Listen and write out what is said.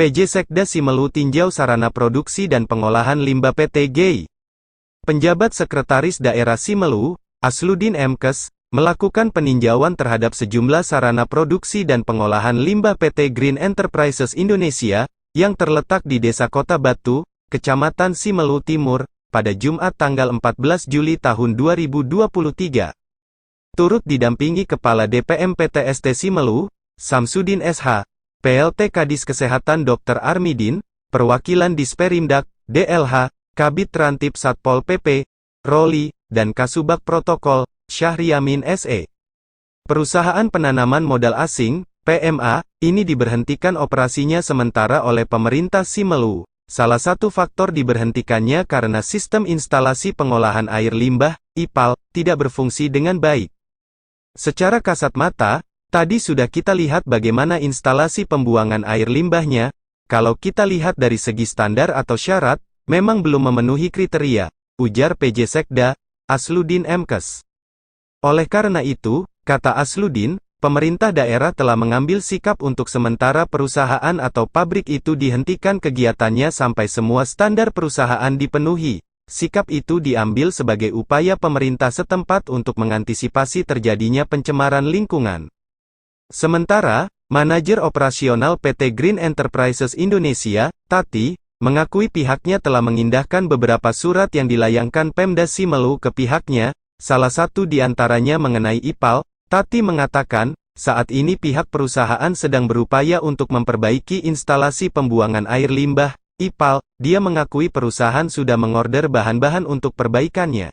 PJ Sekda Simelu tinjau sarana produksi dan pengolahan limbah PT GEI. Penjabat Sekretaris Daerah Simelu, Asludin Mkes, melakukan peninjauan terhadap sejumlah sarana produksi dan pengolahan limbah PT Green Enterprises Indonesia, yang terletak di Desa Kota Batu, Kecamatan Simelu Timur, pada Jumat tanggal 14 Juli tahun 2023. Turut didampingi Kepala DPM PTST Simelu, Samsudin SH, PLT Kadis Kesehatan Dr. Armidin, perwakilan Disperimdak, DLH, Kabid Trantip Satpol PP, Roli, dan Kasubag Protokol, Syahriamin SE. Perusahaan penanaman modal asing, PMA, ini diberhentikan operasinya sementara oleh pemerintah Simelu. Salah satu faktor diberhentikannya karena sistem instalasi pengolahan air limbah, IPAL, tidak berfungsi dengan baik. Secara kasat mata, tadi sudah kita lihat bagaimana instalasi pembuangan air limbahnya. Kalau kita lihat dari segi standar atau syarat, memang belum memenuhi kriteria, ujar PJ Sekda, Asludin Mkes. Oleh karena itu, kata Asludin, pemerintah daerah telah mengambil sikap untuk sementara perusahaan atau pabrik itu dihentikan kegiatannya sampai semua standar perusahaan dipenuhi. Sikap itu diambil sebagai upaya pemerintah setempat untuk mengantisipasi terjadinya pencemaran lingkungan. Sementara, manajer operasional PT Green Enterprises Indonesia, Tati, mengakui pihaknya telah mengindahkan beberapa surat yang dilayangkan Pemda Simelu ke pihaknya, salah satu di antaranya mengenai IPAL. Tati mengatakan, saat ini pihak perusahaan sedang berupaya untuk memperbaiki instalasi pembuangan air limbah, IPAL. Dia mengakui perusahaan sudah mengorder bahan-bahan untuk perbaikannya.